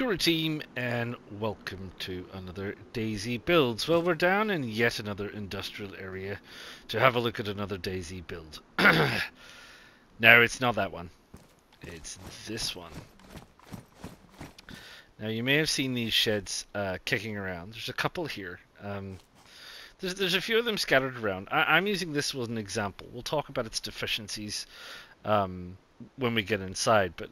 Secret team, and welcome to another DayZ builds. Well, we're down in yet another industrial area to have a look at another DayZ build. No, it's not that one. It's this one. Now, you may have seen these sheds kicking around. There's a couple here. There's a few of them scattered around. I'm using this as an example. We'll talk about its deficiencies when we get inside, but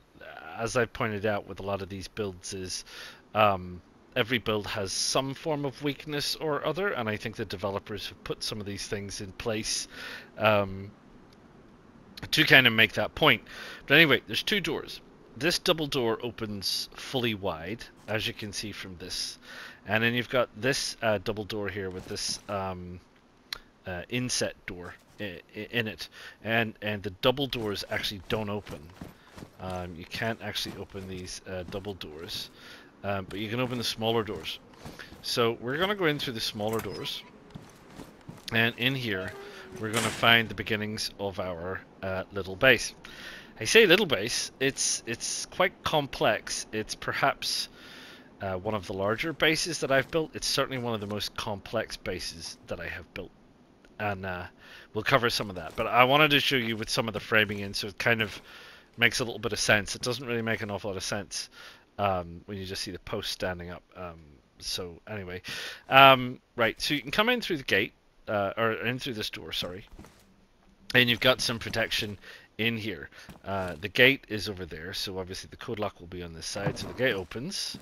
as I pointed out with a lot of these builds is every build has some form of weakness or other, and I think the developers have put some of these things in place to kind of make that point. But anyway, there's two doors. This double door opens fully wide, as you can see from this, and then you've got this double door here with this inset door in it, and the double doors actually don't open. You can't actually open these double doors, but you can open the smaller doors. So we're going to go in through the smaller doors, and in here we're going to find the beginnings of our little base. I say little base, it's quite complex. It's perhaps one of the larger bases that I've built. It's certainly one of the most complex bases that I have built, and we'll cover some of that. But I wanted to show you with some of the framing in, so it kind of makes a little bit of sense. It doesn't really make an awful lot of sense when you just see the post standing up. So anyway, right, so you can come in through the gate, or in through this door, sorry, and you've got some protection in here. The gate is over there, so obviously the code lock will be on this side. So the gate opens,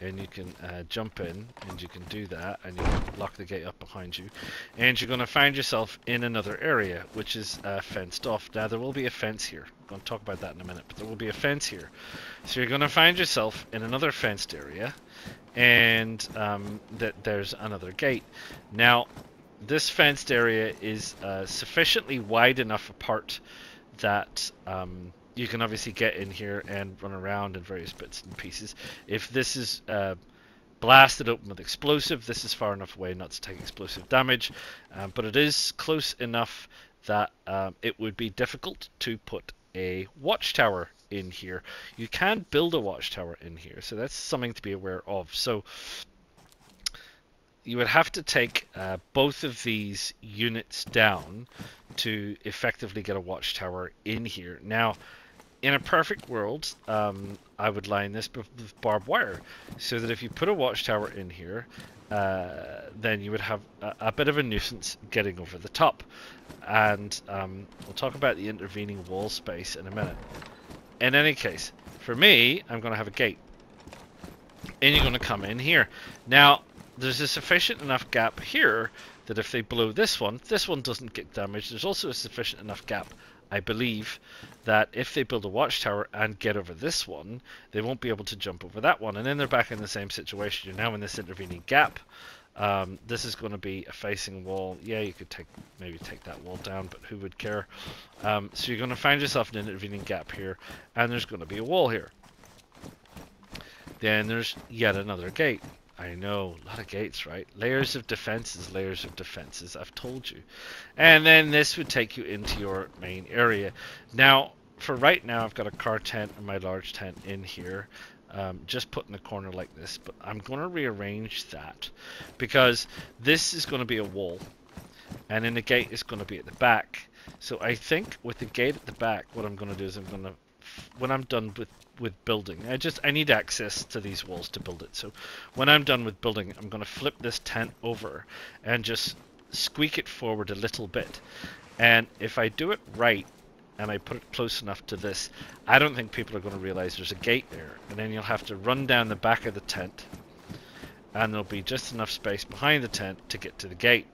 and you can jump in, and you can do that, and you can lock the gate up behind you, and you're going to find yourself in another area, which is fenced off. Now there will be a fence here. I'm going to talk about that in a minute, but there will be a fence here. So you're going to find yourself in another fenced area, and there's another gate. Now this fenced area is sufficiently wide enough apart that you can obviously get in here and run around in various bits and pieces. If this is blasted open with explosive, this is far enough away not to take explosive damage, but it is close enough that it would be difficult to put a watchtower in here. You can build a watchtower in here, so that's something to be aware of. So you would have to take both of these units down to effectively get a watchtower in here. Now, in a perfect world, I would line this with barbed wire, so that if you put a watchtower in here, then you would have a bit of a nuisance getting over the top. And we'll talk about the intervening wall space in a minute. In any case, for me, I'm going to have a gate, and you're going to come in here. Now, there's a sufficient enough gap here that if they blow this one doesn't get damaged. There's also a sufficient enough gap, I believe, that if they build a watchtower and get over this one, they won't be able to jump over that one, and then they're back in the same situation. You're now in this intervening gap. This is going to be a facing wall. Yeah, you could maybe take that wall down, but who would care? So you're going to find yourself in an intervening gap here, and there's going to be a wall here. Then there's yet another gate. I know, a lot of gates, right? Layers of defenses, I've told you. And then this would take you into your main area. Now, for right now, I've got a car tent and my large tent in here, just put in a corner like this, but I'm going to rearrange that because this is going to be a wall, and then the gate is going to be at the back. So I think with the gate at the back, what I'm going to do is when I'm done with building, I need access to these walls to build it. So when I'm done with building, I'm going to flip this tent over and just squeak it forward a little bit. And if I do it right and I put it close enough to this, I don't think people are going to realize there's a gate there. And then you'll have to run down the back of the tent, and there'll be just enough space behind the tent to get to the gate.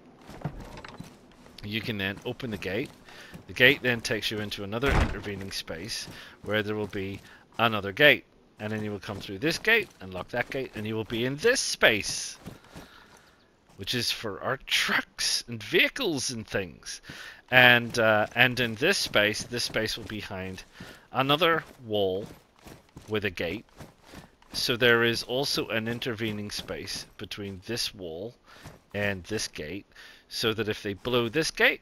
You can then open the gate. The gate then takes you into another intervening space where there will be another gate, and then you will come through this gate and lock that gate, and you will be in this space, which is for our trucks and vehicles and things. And in this space will be behind another wall with a gate. So there is also an intervening space between this wall and this gate, so that if they blow this gate,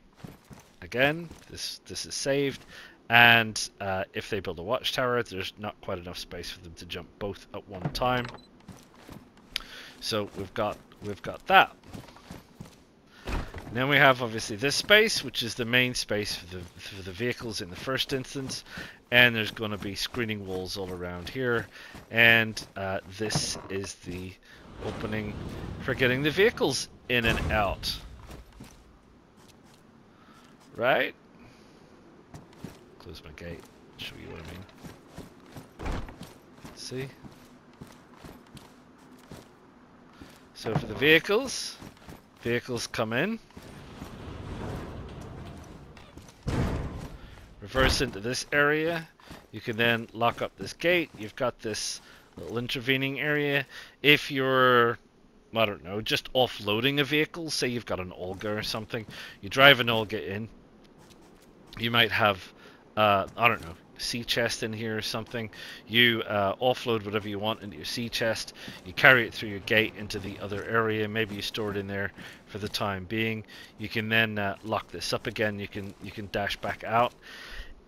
again, this is saved, And if they build a watchtower, there's not quite enough space for them to jump both at one time. So we've got that. Then we have obviously this space, which is the main space for the vehicles in the first instance, and there's going to be screening walls all around here, and this is the opening for getting the vehicles in and out. Right? Close my gate. Show you what I mean. See? So for the vehicles come in. Reverse into this area. You can then lock up this gate. You've got this little intervening area. If you're, I don't know, just offloading a vehicle, say you've got an Olga or something, you drive an Olga in. You might have, I don't know, sea chest in here or something. You offload whatever you want into your sea chest. You carry it through your gate into the other area. Maybe you store it in there for the time being. You can then lock this up again. You can dash back out.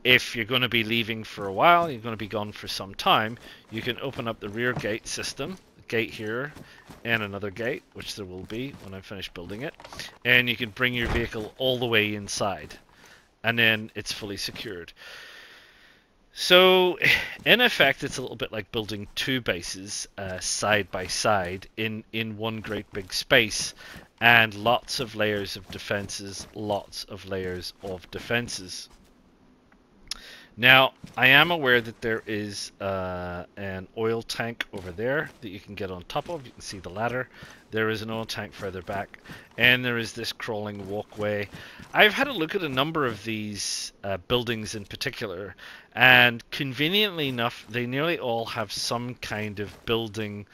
If you're going to be leaving for a while, you're going to be gone for some time, you can open up the rear gate system, gate here, and another gate, which there will be when I finish building it, and you can bring your vehicle all the way inside, and then it's fully secured. So, in effect, it's a little bit like building two bases side by side in one great big space, and lots of layers of defenses, lots of layers of defenses. Now, I am aware that there is an oil tank over there that you can get on top of. You can see the ladder. There is an oil tank further back, and there is this crawling walkway. I've had a look at a number of these buildings in particular, and conveniently enough, they nearly all have some kind of building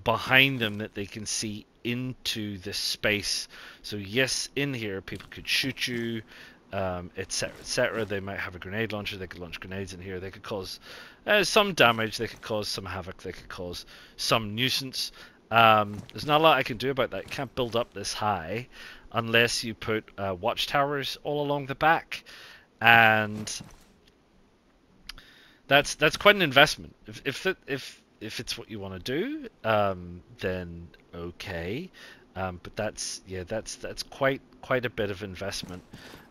behind them that they can see into this space. So yes, in here people could shoot you, etc., etc. They might have a grenade launcher. They could launch grenades in here. They could cause some damage. They could cause some havoc. They could cause some nuisance. There's not a lot I can do about that. You can't build up this high unless you put watchtowers all along the back, and that's quite an investment. If it's what you want to do, then okay. But that's quite a bit of investment.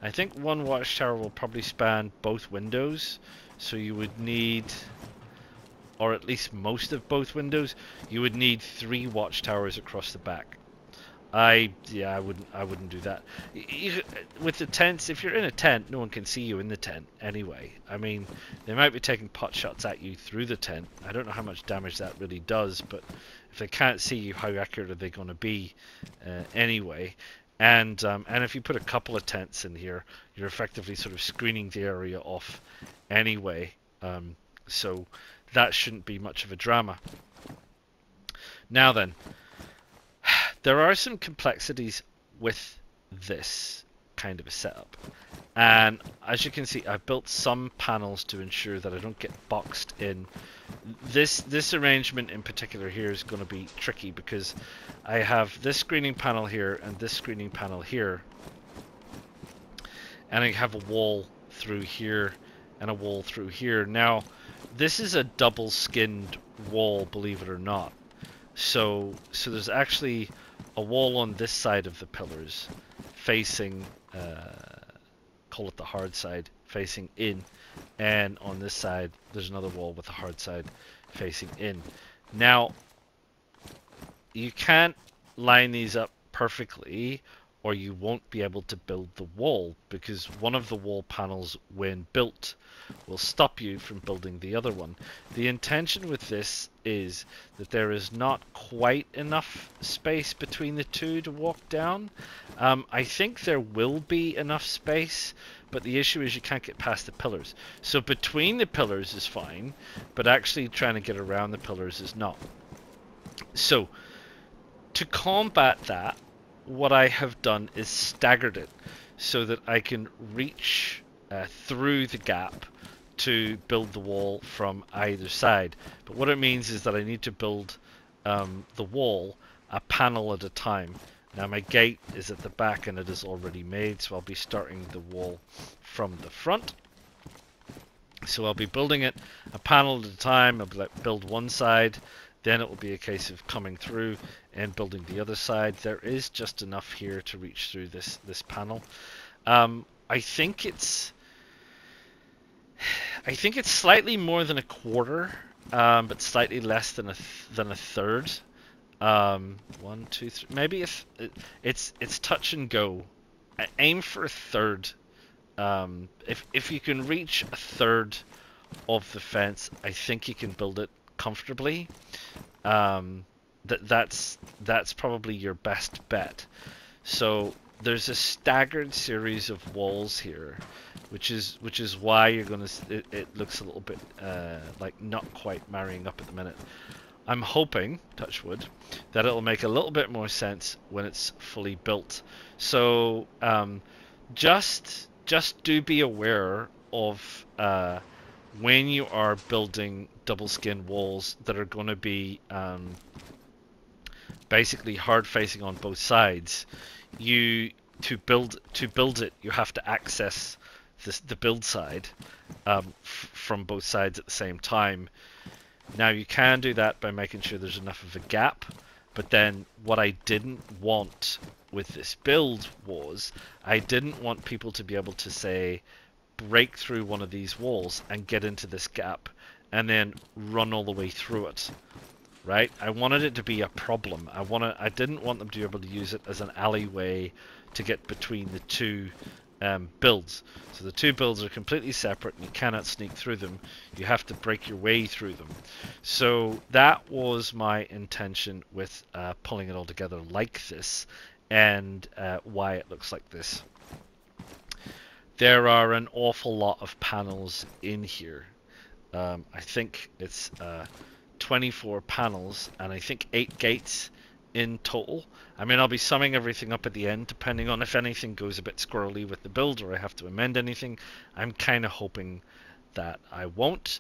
I think one watchtower will probably span both windows, so you would need, or at least most of both windows, you would need 3 watchtowers across the back. I wouldn't do that. With the tents, if you're in a tent, no one can see you in the tent anyway. I mean, they might be taking pot shots at you through the tent. I don't know how much damage that really does, but if they can't see you, how accurate are they going to be anyway? And if you put a couple of tents in here, you're effectively sort of screening the area off anyway. So that shouldn't be much of a drama. Now then, there are some complexities with this kind of a setup, and as you can see, I've built some panels to ensure that I don't get boxed in. This arrangement in particular here is going to be tricky because I have this screening panel here and this screening panel here, and I have a wall through here and a wall through here. Now, this is a double-skinned wall, believe it or not. So there's actually a wall on this side of the pillars facing, call it the hard side, facing in, and on this side there's another wall with the hard side facing in. Now, you can't line these up perfectly or you won't be able to build the wall, because one of the wall panels, when built, will stop you from building the other one. The intention with this is that there is not quite enough space between the two to walk down. I think there will be enough space, but the issue is you can't get past the pillars. So between the pillars is fine, but actually trying to get around the pillars is not. So to combat that, what I have done is staggered it so that I can reach through the gap to build the wall from either side. But what it means is that I need to build the wall a panel at a time. Now my gate is at the back and it is already made, so I'll be starting the wall from the front. So I'll be building it a panel at a time. I'll build one side, then it will be a case of coming through and building the other side. There is just enough here to reach through this panel. I think it's slightly more than a quarter, but slightly less than a third. 1, 2, 3. Maybe if it's touch and go. Aim for a third. If you can reach a third of the fence, I think you can build it comfortably. That's probably your best bet. So there's a staggered series of walls here, which is why you're gonna. It looks a little bit like not quite marrying up at the minute. I'm hoping, touch wood, that it'll make a little bit more sense when it's fully built. So just do be aware of when you are building double skin walls that are going to be basically hard facing on both sides. To build it, you have to access the build side from both sides at the same time. Now you can do that by making sure there's enough of a gap, but then what I didn't want with this build was I didn't want people to be able to say break through one of these walls and get into this gap and then run all the way through it. Right? I wanted it to be a problem. I didn't want them to be able to use it as an alleyway to get between the two builds. So the two builds are completely separate and you cannot sneak through them. You have to break your way through them. So that was my intention with pulling it all together like this, and why it looks like this. There are an awful lot of panels in here. I think it's 24 panels and I think 8 gates in total. I mean, I'll be summing everything up at the end depending on if anything goes a bit squirrely with the build or I have to amend anything. I'm kind of hoping that I won't.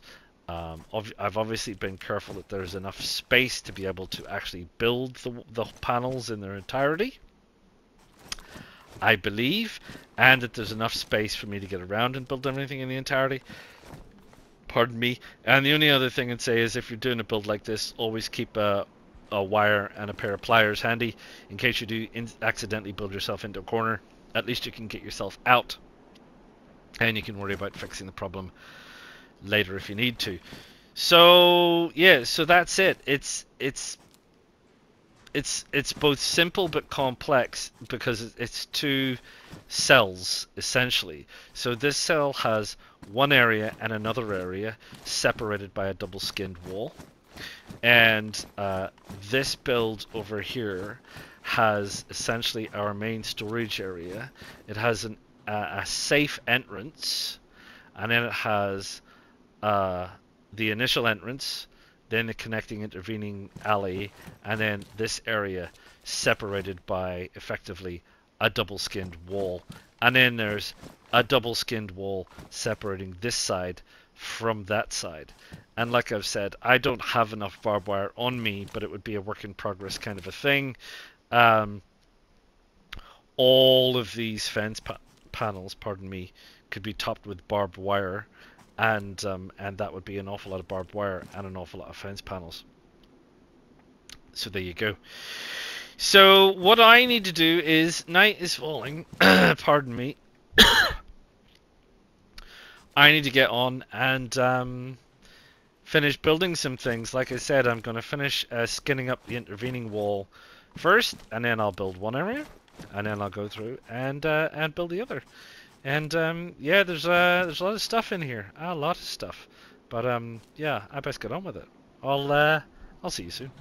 I've obviously been careful that there's enough space to be able to actually build the panels in their entirety, I believe, and that there's enough space for me to get around and build everything in the entirety. Pardon me. And the only other thing I'd say is if you're doing a build like this, always keep a wire and a pair of pliers handy in case you do accidentally build yourself into a corner. At least you can get yourself out and you can worry about fixing the problem later if you need to. So yeah, so that's it. It's both simple but complex because it's two cells essentially. So this cell has one area and another area separated by a double skinned wall, and this build over here has essentially our main storage area. It has a safe entrance, and then it has the initial entrance, then the connecting intervening alley, and then this area separated by effectively a double skinned wall. And then there's a double skinned wall separating this side from that side. And like I've said, I don't have enough barbed wire on me, but it would be a work in progress kind of a thing. All of these fence panels, pardon me, could be topped with barbed wire, and that would be an awful lot of barbed wire and an awful lot of fence panels. So there you go. So what I need to do is, night is falling, pardon me, I need to get on and finish building some things. Like I said, I'm going to finish skinning up the intervening wall first, and then I'll build one area, and then I'll go through and build the other. And yeah, there's a lot of stuff in here, a lot of stuff. But yeah, I best get on with it. I'll see you soon.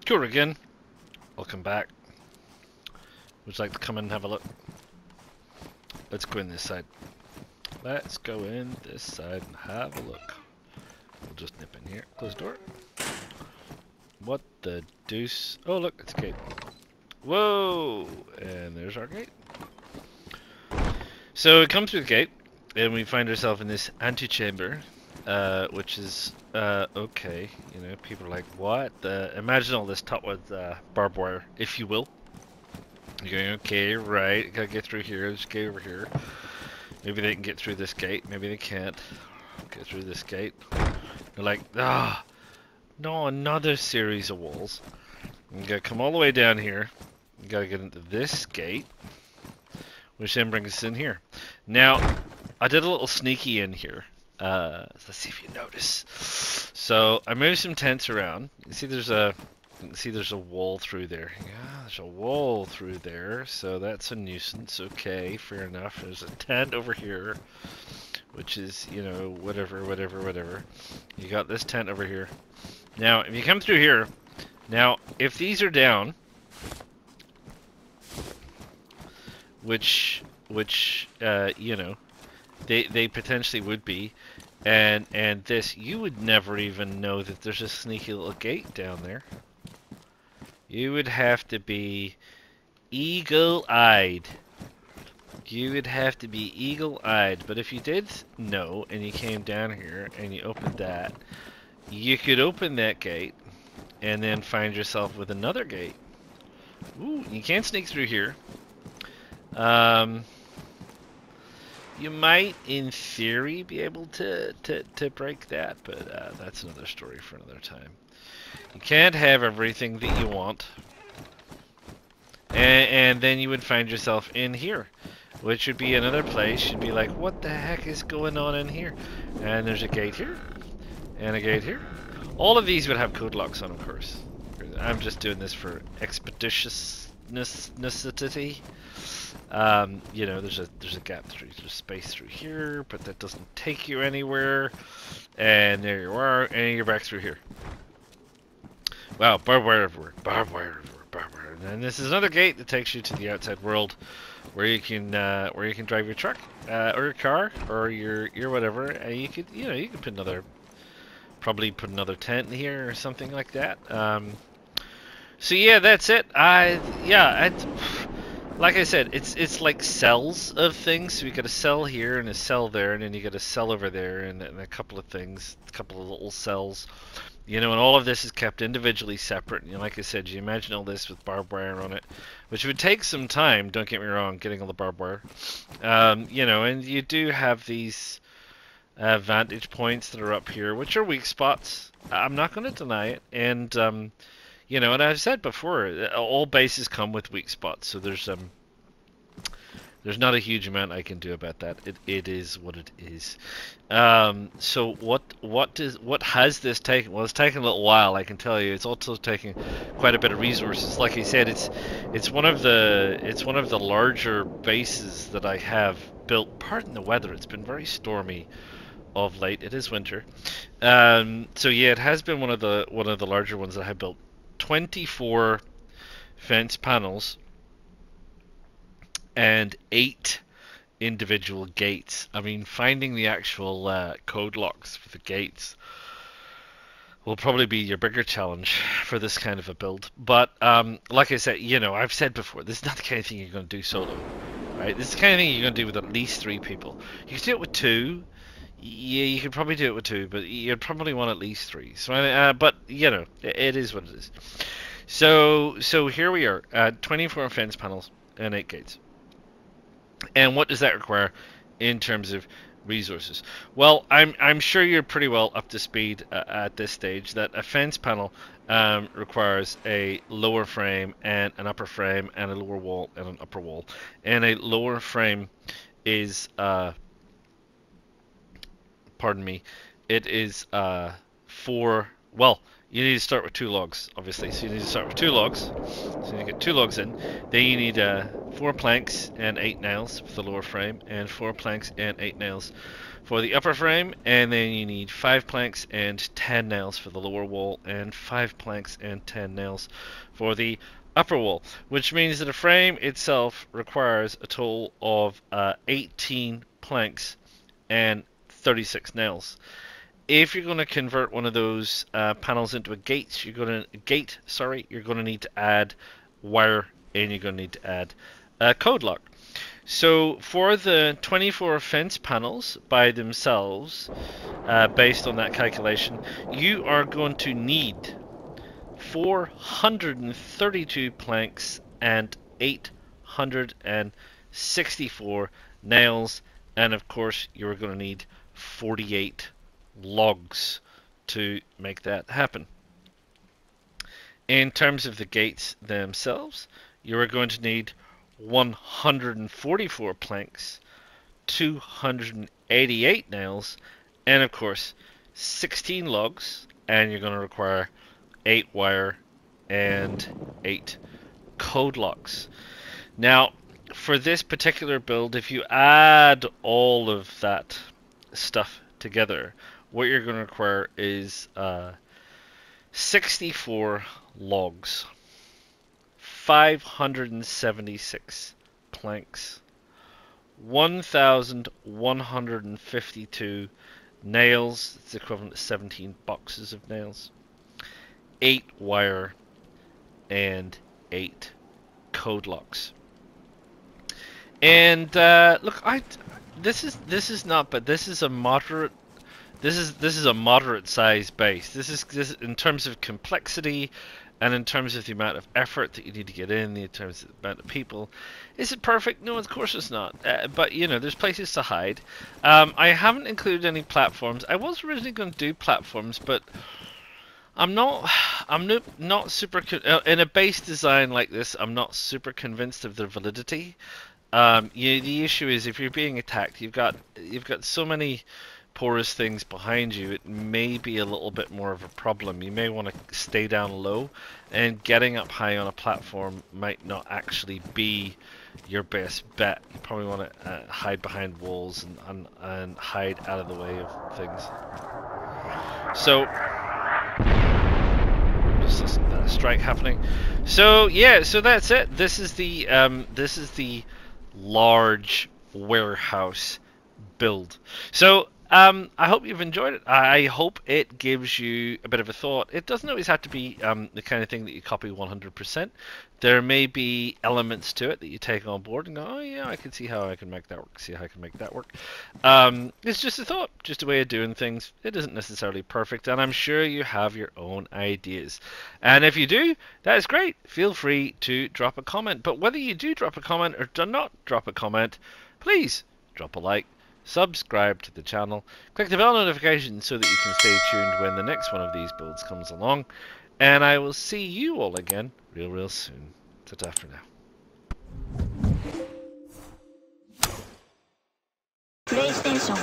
Cool again. Welcome back. Would you like to come in and have a look? Let's go in this side. Let's go in this side and have a look. We'll just nip in here. Close the door. What the deuce? Oh look, it's a gate. Whoa! And there's our gate. So it comes through the gate, and we find ourselves in this antechamber, which is okay. You know, people are like, what? Imagine all this top with barbed wire, if you will. You're going, okay, right, gotta get through here, let's get over here. Maybe they can get through this gate, maybe they can't. Get through this gate. They're like, ah, no, another series of walls. You gotta come all the way down here. You gotta get into this gate, which then brings us in here. Now, I did a little sneaky in here. Let's see if you notice. So I moved some tents around. You see, there's a wall through there. Yeah, there's a wall through there. So that's a nuisance. Okay, fair enough. There's a tent over here, which is, you know, whatever. You got this tent over here. Now, if you come through here, now if these are down, which you know, they potentially would be, and this, you would never even know that there's a sneaky little gate down there. You would have to be eagle-eyed. You would have to be eagle-eyed. But if you did know and you came down here and you opened that, you could open that gate and then find yourself with another gate. Ooh, you can't sneak through here. You might, in theory, be able to break that, but that's another story for another time. You can't have everything that you want. And then you would find yourself in here, which would be another place. You'd be like, what the heck is going on in here? And there's a gate here, and a gate here. All of these would have codelocks on, of course. I'm just doing this for expeditious necessity. You know, there's a gap through, there's space through here, but that doesn't take you anywhere. And there you are, and you're back through here. Wow, barbed wire everywhere, barbed wire everywhere, barbed wire. And this is another gate that takes you to the outside world, where you can drive your truck, or your car, or your whatever. And you could, you know, you could probably put another tent in here or something like that. So yeah, that's it. Like I said, it's like cells of things. So you got a cell here and a cell there, and then you got a cell over there, and a couple of things, a couple of little cells. You know, and all of this is kept individually separate. You know, like I said, you imagine all this with barbed wire on it, which would take some time. Don't get me wrong, getting all the barbed wire. You know, and you do have these vantage points that are up here, which are weak spots. I'm not going to deny it, and you know, and I've said before, all bases come with weak spots, so there's not a huge amount I can do about that. It is what it is. So what has this taken? Well, it's taken a little while, I can tell you. It's also taken quite a bit of resources. Like I said, it's one of the larger bases that I have built. Pardon the weather; it's been very stormy of late. It is winter, so yeah, it has been one of the larger ones that I have built. 24 fence panels and 8 individual gates. I mean, finding the actual code locks for the gates will probably be your bigger challenge for this kind of a build. But like I said, you know, I've said before, this is not the kind of thing you're going to do solo, right? This is the kind of thing you're going to do with at least 3 people. You can do it with 2. Yeah, you could probably do it with 2, but you'd probably want at least 3. So, but you know, it is what it is. So here we are, 24 fence panels and 8 gates. And what does that require in terms of resources? Well, I'm sure you're pretty well up to speed at this stage. That a fence panel requires a lower frame and an upper frame, and a lower wall and an upper wall. And a lower frame is pardon me, it is 4 well, you need to start with 2 logs, obviously. So you need to start with 2 logs. So you get 2 logs in. Then you need 4 planks and 8 nails for the lower frame, and 4 planks and 8 nails for the upper frame. And then you need 5 planks and 10 nails for the lower wall, and 5 planks and 10 nails for the upper wall, which means that a frame itself requires a total of 18 planks and 36 nails. If you're going to convert one of those panels into a gate, you're going to need to add wire, and you're going to need to add a code lock. So for the 24 fence panels by themselves, based on that calculation, you are going to need 432 planks and 864 nails, and of course you're going to need 48 logs to make that happen. In terms of the gates themselves, you are going to need 144 planks, 288 nails, and of course 16 logs, and you're going to require 8 wire and 8 code locks. Now, for this particular build, if you add all of that stuff together, what you're going to require is 64 logs, 576 planks, 1,152 nails, it's equivalent to 17 boxes of nails, 8 wire, and 8 code locks. And look, this is not, but this is a moderate. This is a moderate size base. This is in terms of complexity, and in terms of the amount of effort that you need to get in terms of the amount of people. Is it perfect? No, of course it's not. But you know, there's places to hide. I haven't included any platforms. I was originally going to do platforms, but I'm not super in a base design like this. I'm not super convinced of their validity. The issue is if you're being attacked, you've got so many porous things behind you, it may be a little bit more of a problem. You may want to stay down low, and getting up high on a platform might not actually be your best bet. You probably want to hide behind walls and hide out of the way of things. So just listen to that strike happening. So yeah, so that's it. This is the large warehouse build. So I hope you've enjoyed it. I hope it gives you a bit of a thought. It doesn't always have to be the kind of thing that you copy 100%. There may be elements to it that you take on board and go, oh yeah, I can see how I can make that work, see how I can make that work. It's just a thought, just a way of doing things. It isn't necessarily perfect, and I'm sure you have your own ideas. And if you do, that is great. Feel free to drop a comment. But whether you do drop a comment or do not drop a comment, please drop a like, subscribe to the channel, click the bell notification so that you can stay tuned when the next one of these builds comes along, and I will see you all again real soon. Ta-ta for now. PlayStation